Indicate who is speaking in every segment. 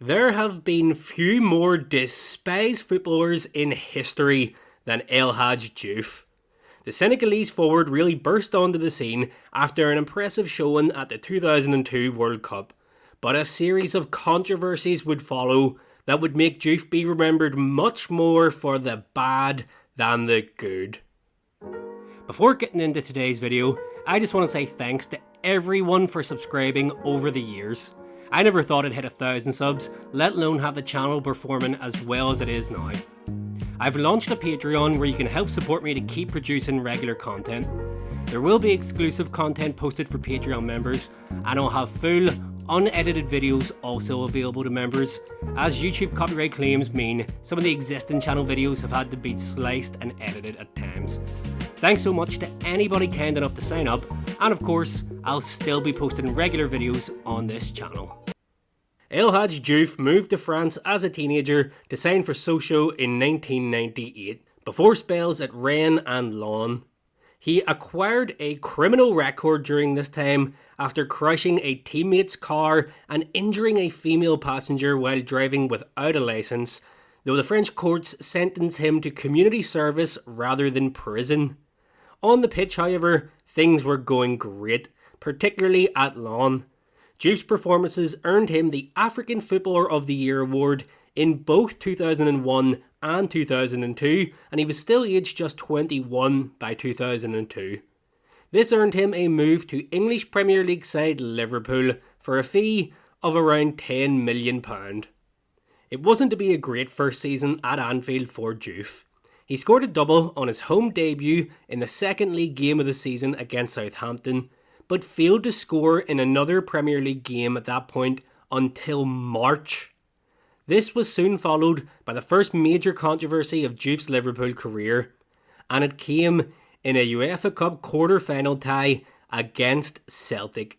Speaker 1: There have been few more despised footballers in history than Hadji Diouf. The Senegalese forward really burst onto the scene after an impressive showing at the 2002 World Cup, but a series of controversies would follow that would make Diouf be remembered much more for the bad than the good. Before getting into today's video, I just want to say thanks to everyone for subscribing over the years. I never thought I'd hit 1,000 subs, let alone have the channel performing as well as it is now. I've launched a Patreon where you can help support me to keep producing regular content. There will be exclusive content posted for Patreon members, and I'll have full, unedited videos also available to members, as YouTube copyright claims mean some of the existing channel videos have had to be sliced and edited at times. Thanks so much to anybody kind enough to sign up, and of course, I'll still be posting regular videos on this channel. Hadji Diouf moved to France as a teenager to sign for Sochaux in 1998, before spells at Rennes and Lyon. He acquired a criminal record during this time after crashing a teammate's car and injuring a female passenger while driving without a licence, though the French courts sentenced him to community service rather than prison. On the pitch, however, things were going great, particularly at Lyon. Diouf's performances earned him the African Footballer of the Year award in both 2001 and 2002, and he was still aged just 21 by 2002. This earned him a move to English Premier League side Liverpool for a fee of around £10 million. It wasn't to be a great first season at Anfield for Diouf. He scored a double on his home debut in the second league game of the season against Southampton, but failed to score in another Premier League game at that point until March. This was soon followed by the first major controversy of Diouf's Liverpool career, and it came in a UEFA Cup quarter-final tie against Celtic.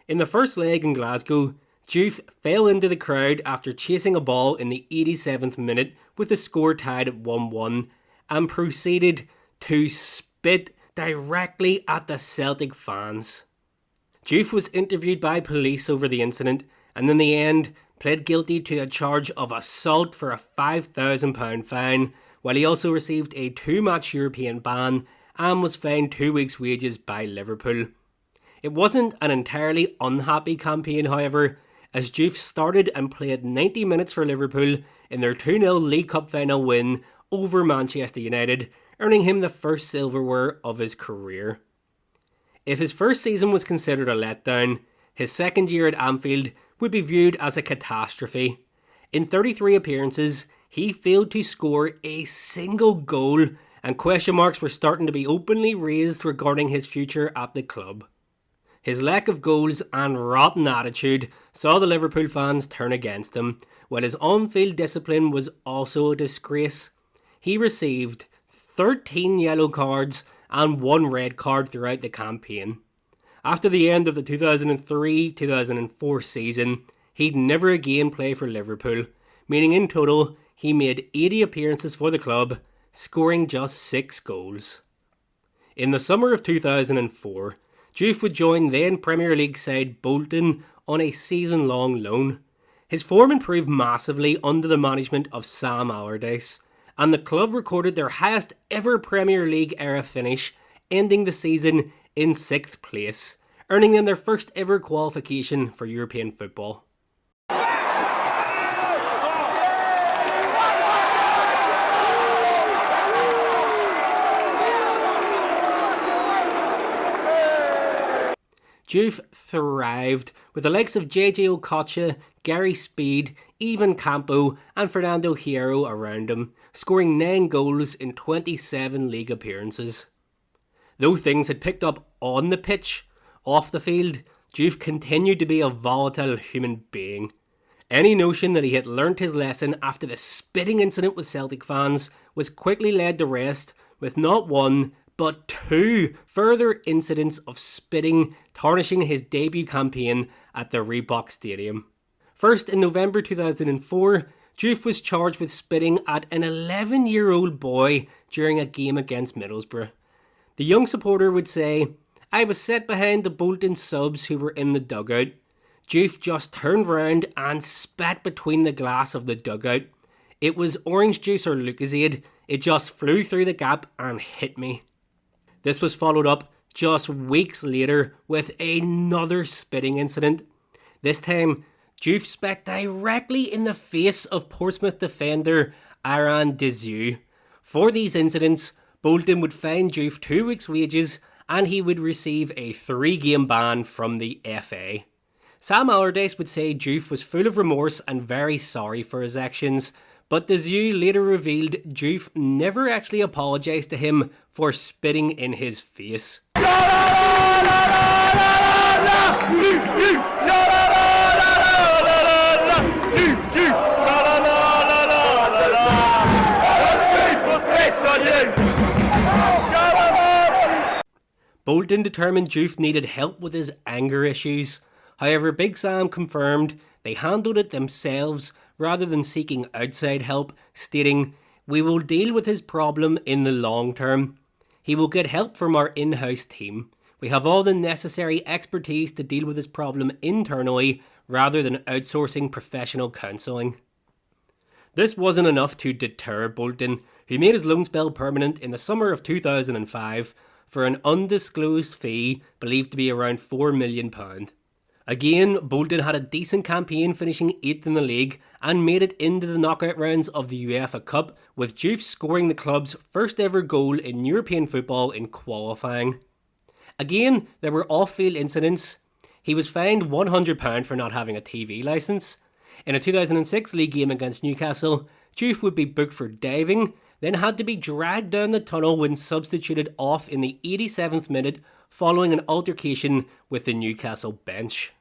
Speaker 1: In the first leg in Glasgow, Diouf fell into the crowd after chasing a ball in the 87th minute with the score tied at 1-1 and proceeded to spit directly at the Celtic fans. Diouf was interviewed by police over the incident and in the end pled guilty to a charge of assault for a £5,000 fine, while he also received a 2-match European ban and was fined 2 weeks' wages by Liverpool. It wasn't an entirely unhappy campaign, however, as Diouf started and played 90 minutes for Liverpool in their 2-0 League Cup final win over Manchester United, earning him the first silverware of his career. If his first season was considered a letdown, his second year at Anfield would be viewed as a catastrophe. In 33 appearances, he failed to score a single goal, and question marks were starting to be openly raised regarding his future at the club. His lack of goals and rotten attitude saw the Liverpool fans turn against him, while his on-field discipline was also a disgrace. He received 13 yellow cards and 1 red card throughout the campaign. After the end of the 2003-2004 season, he'd never again play for Liverpool, meaning in total he made 80 appearances for the club, scoring just 6 goals. In the summer of 2004, Diouf would join then Premier League side Bolton on a season-long loan. His form improved massively under the management of Sam Allardyce, and the club recorded their highest ever Premier League era finish, ending the season in 6th place, earning them their first ever qualification for European football. Diouf thrived with the likes of JJ Okocha, Gary Speed, Ivan Campo and Fernando Hierro around him, scoring 9 goals in 27 league appearances. Though things had picked up on the pitch, off the field, Diouf continued to be a volatile human being. Any notion that he had learnt his lesson after the spitting incident with Celtic fans was quickly laid to rest, with not 1 but 2 further incidents of spitting tarnishing his debut campaign at the Reebok Stadium. First, in November 2004, Diouf was charged with spitting at an 11-year-old boy during a game against Middlesbrough. The young supporter would say, "I was set behind the Bolton subs who were in the dugout. Diouf just turned round and spat between the glass of the dugout. It was orange juice or Lucozade. It just flew through the gap and hit me. This was followed up just weeks later with another spitting incident. This time, Diouf spat directly in the face of Portsmouth defender Aaron Desue. For these incidents, Bolton would fine Diouf 2 weeks' wages and he would receive a 3-game ban from the FA. Sam Allardyce would say Diouf was full of remorse and very sorry for his actions, but Desue later revealed Diouf never actually apologised to him for spitting in his face. Bolton determined Diouf needed help with his anger issues. However, Big Sam confirmed they handled it themselves rather than seeking outside help, stating, "We will deal with his problem in the long term. He will get help from our in-house team. We have all the necessary expertise to deal with his problem internally rather than outsourcing professional counselling." This wasn't enough to deter Bolton, who made his loan spell permanent in the summer of 2005 for an undisclosed fee believed to be around £4 million. Again, Bolton had a decent campaign, finishing 8th in the league and made it into the knockout rounds of the UEFA Cup, with Diouf scoring the club's first ever goal in European football in qualifying. Again, there were off-field incidents. He was fined £100 for not having a TV licence. In a 2006 league game against Newcastle, Diouf would be booked for diving, then had to be dragged down the tunnel when substituted off in the 87th minute following an altercation with the Newcastle bench.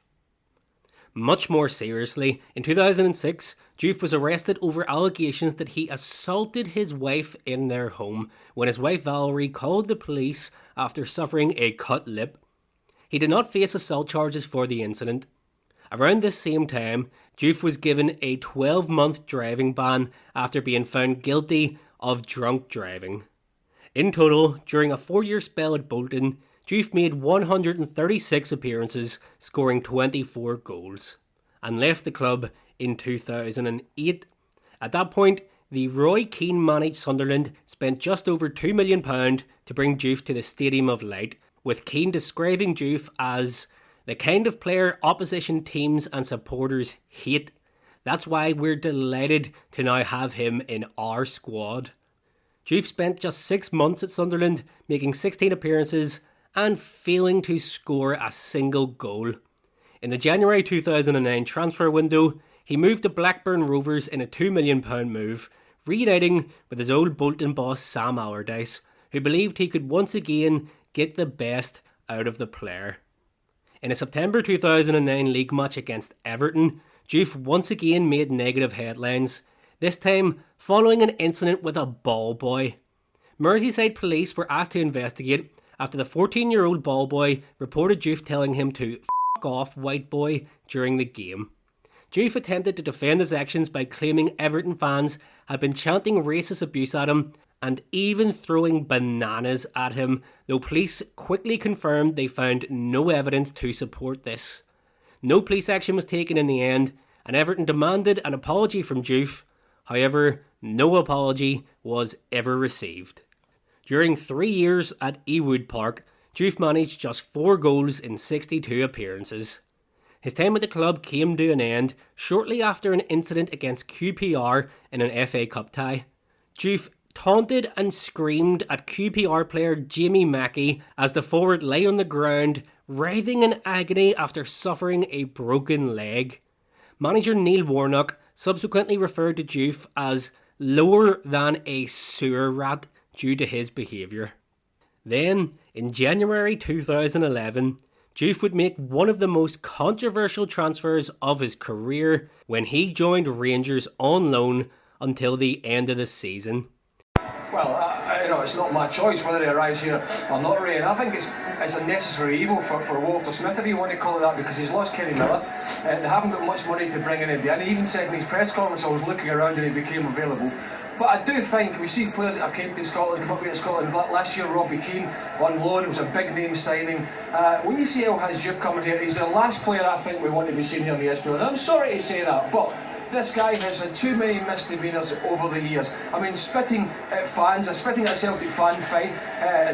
Speaker 1: Much more seriously, in 2006, Diouf was arrested over allegations that he assaulted his wife in their home when his wife Valerie called the police after suffering a cut lip. He did not face assault charges for the incident. Around this same time, Diouf was given a 12-month driving ban after being found guilty of drunk driving. In total, during a 4-year spell at Bolton, Diouf made 136 appearances, scoring 24 goals, and left the club in 2008. At that point, the Roy Keane-managed Sunderland spent just over £2 million to bring Diouf to the Stadium of Light, with Keane describing Diouf as the kind of player opposition teams and supporters hate. That's why we're delighted to now have him in our squad. Diouf spent just 6 months at Sunderland, making 16 appearances and failing to score a single goal. In the January 2009 transfer window, he moved to Blackburn Rovers in a £2 million move, reuniting with his old Bolton boss Sam Allardyce, who believed he could once again get the best out of the player. In a September 2009 league match against Everton, Diouf once again made negative headlines, this time following an incident with a ball boy. Merseyside police were asked to investigate after the 14-year-old ball boy reported Diouf telling him to "f*** off, white boy" during the game. Diouf attempted to defend his actions by claiming Everton fans had been chanting racist abuse at him and even throwing bananas at him, though police quickly confirmed they found no evidence to support this. No police action was taken in the end, and Everton demanded an apology from Diouf. However, no apology was ever received. During 3 years at Ewood Park, Diouf managed just 4 goals in 62 appearances. His time at the club came to an end shortly after an incident against QPR in an FA Cup tie. Diouf taunted and screamed at QPR player Jamie Mackey as the forward lay on the ground, writhing in agony after suffering a broken leg. Manager Neil Warnock subsequently referred to Diouf as lower than a sewer rat due to his behaviour. Then, in January 2011, Diouf would make one of the most controversial transfers of his career when he joined Rangers on loan until the end of the season.
Speaker 2: Well, it's not my choice whether he arrives here or not, Ray, and I think it's a necessary evil for Walter Smith, if you want to call it that, because he's lost Kenny Miller. They haven't got much money to bring anybody in. He even said in his press conference, I was looking around and he became available. But I do think we see players that have came to Scotland, come up here to Scotland. Last year, Robbie Keane on loan, it was a big name signing. When you see El Hadji Diouf coming here, he's the last player I think we want to be seeing here in the SPL. And I'm sorry to say that, but this guy has had too many misdemeanours over the years. I mean, spitting at fans, spitting at a Celtic fan fine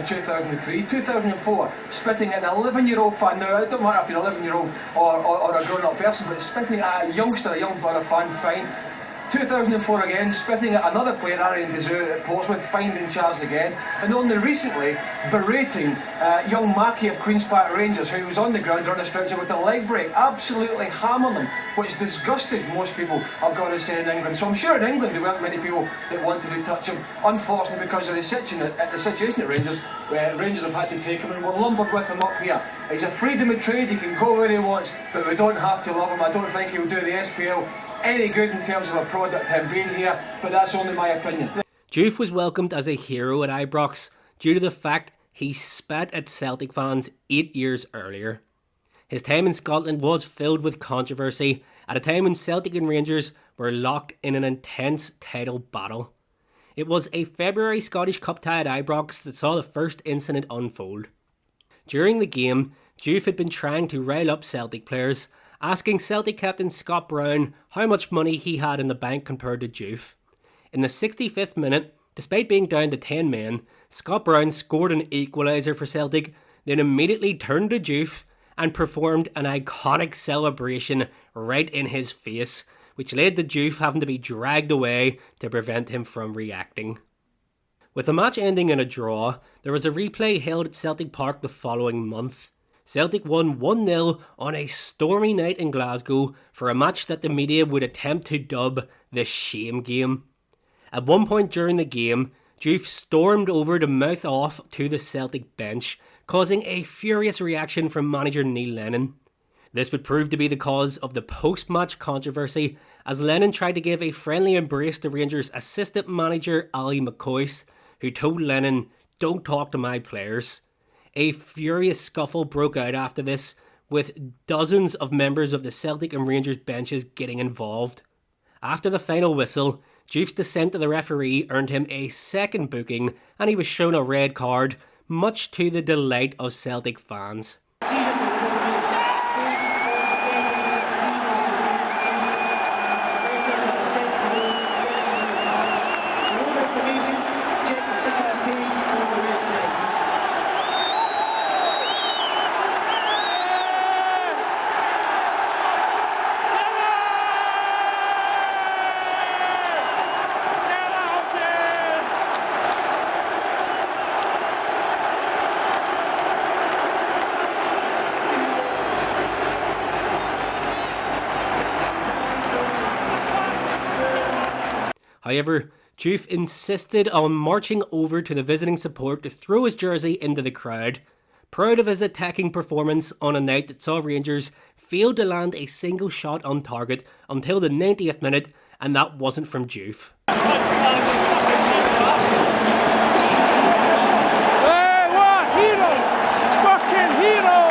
Speaker 2: in 2003, 2004, spitting at an 11-year-old fan. Now, it don't matter if you're an 11-year-old or a grown-up person, but spitting at a youngster, a young Borough fan fine. 2004 again, spitting at another player, Arian Dessert at Portsmouth, fined and charged again, and only recently berating young Mackie of Queen's Park Rangers, who was on the ground on a stretcher with a leg break, absolutely hammering them, which disgusted most people, I've got to say, in England. So I'm sure in England there weren't many people that wanted to touch him. Unfortunately, because of the situation at Rangers, Rangers have had to take him, and we're lumbered with him up here. He's a freedom of trade, he can go where he wants, but we don't have to love him. I don't think he'll do the SPL any good in terms of a product, him being here, but that's only my opinion.
Speaker 1: Diouf was welcomed as a hero at Ibrox due to the fact he spat at Celtic fans 8 years earlier. His time in Scotland was filled with controversy at a time when Celtic and Rangers were locked in an intense title battle. It was a February Scottish Cup tie at Ibrox that saw the first incident unfold. During the game, Diouf had been trying to rile up Celtic players, asking Celtic captain Scott Brown how much money he had in the bank compared to Diouf. In the 65th minute, despite being down to 10 men, Scott Brown scored an equaliser for Celtic, then immediately turned to Diouf and performed an iconic celebration right in his face, which led to Diouf having to be dragged away to prevent him from reacting. With the match ending in a draw, there was a replay held at Celtic Park the following month. Celtic won 1-0 on a stormy night in Glasgow for a match that the media would attempt to dub the shame game. At one point during the game, Diouf stormed over to mouth off to the Celtic bench, causing a furious reaction from manager Neil Lennon. This would prove to be the cause of the post-match controversy, as Lennon tried to give a friendly embrace to Rangers assistant manager Ali McCoist, who told Lennon, "Don't talk to my players." A furious scuffle broke out after this, with dozens of members of the Celtic and Rangers benches getting involved. After the final whistle, Diouf's dissent to the referee earned him a second booking and he was shown a red card, much to the delight of Celtic fans. However, Diouf insisted on marching over to the visiting support to throw his jersey into the crowd, proud of his attacking performance on a night that saw Rangers fail to land a single shot on target until the 90th minute, and that wasn't from Diouf.
Speaker 3: Hey, what? Hero! Fucking hero!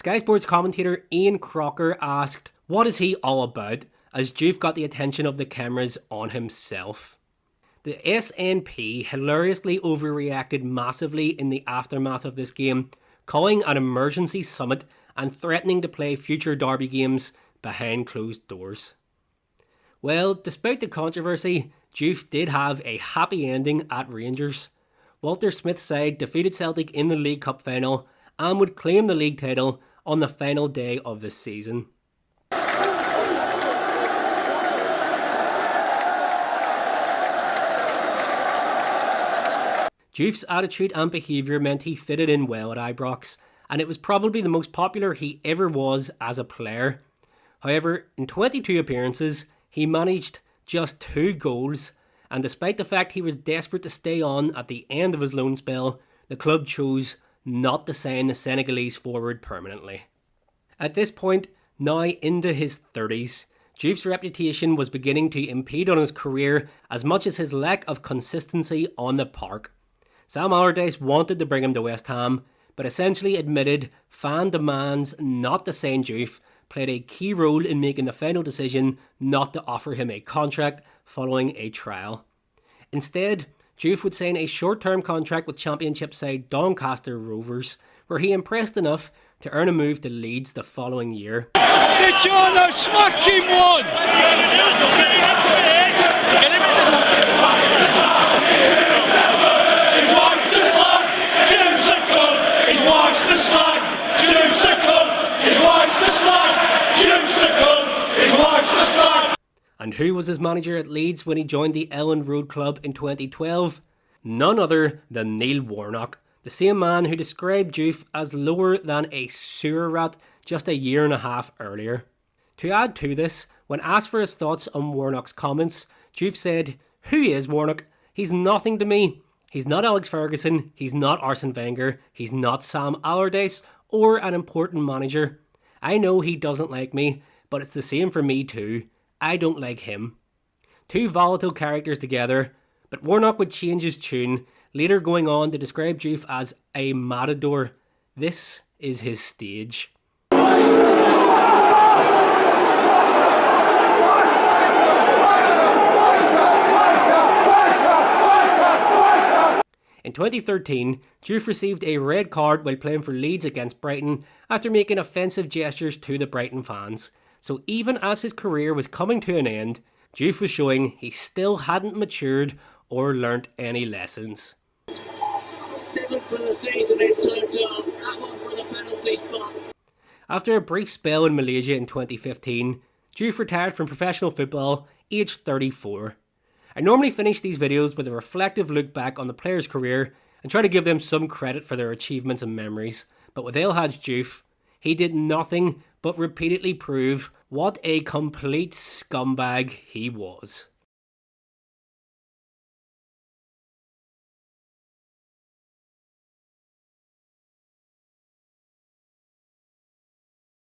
Speaker 1: Sky Sports commentator Ian Crocker asked What is he all about, as Diouf got the attention of the cameras on himself? The SNP hilariously overreacted massively in the aftermath of this game, calling an emergency summit and threatening to play future derby games behind closed doors. Well, despite the controversy, Diouf did have a happy ending at Rangers. Walter Smith's side defeated Celtic in the League Cup final and would claim the league title on the final day of the season. Diouf's attitude and behaviour meant he fitted in well at Ibrox, and it was probably the most popular he ever was as a player. However, in 22 appearances, he managed just 2 goals, and despite the fact he was desperate to stay on at the end of his loan spell, the club chose not to sign the Senegalese forward permanently. At this point, now into his 30s, Diouf's reputation was beginning to impede on his career as much as his lack of consistency on the park. Sam Allardyce wanted to bring him to West Ham, but essentially admitted fan demands not to sign Diouf played a key role in making the final decision not to offer him a contract following a trial. Instead, Diouf would sign a short-term contract with Championship side Doncaster Rovers, where he impressed enough to earn a move to Leeds the following year.
Speaker 3: It's on a smacking one!
Speaker 1: And who was his manager at Leeds when he joined the Elland Road club in 2012? None other than Neil Warnock, the same man who described Diouf as lower than a sewer rat just a year and a half earlier. To add to this, when asked for his thoughts on Warnock's comments, Diouf said, "Who is Warnock? He's nothing to me. He's not Alex Ferguson, he's not Arsene Wenger, he's not Sam Allardyce, or an important manager. I know he doesn't like me, but it's the same for me too. I don't like him." 2 volatile characters together, but Warnock would change his tune, later going on to describe Diouf as a matador. This is his stage. In 2013, Diouf received a red card while playing for Leeds against Brighton after making offensive gestures to the Brighton fans. So even as his career was coming to an end, Diouf was showing he still hadn't matured or learnt any lessons.
Speaker 4: 7th for the season in total, that one for the penalty spot.
Speaker 1: After a brief spell in Malaysia in 2015, Diouf retired from professional football, aged 34. I normally finish these videos with a reflective look back on the player's career and try to give them some credit for their achievements and memories, but with Hadji Diouf, he did nothing but repeatedly prove what a complete scumbag he was.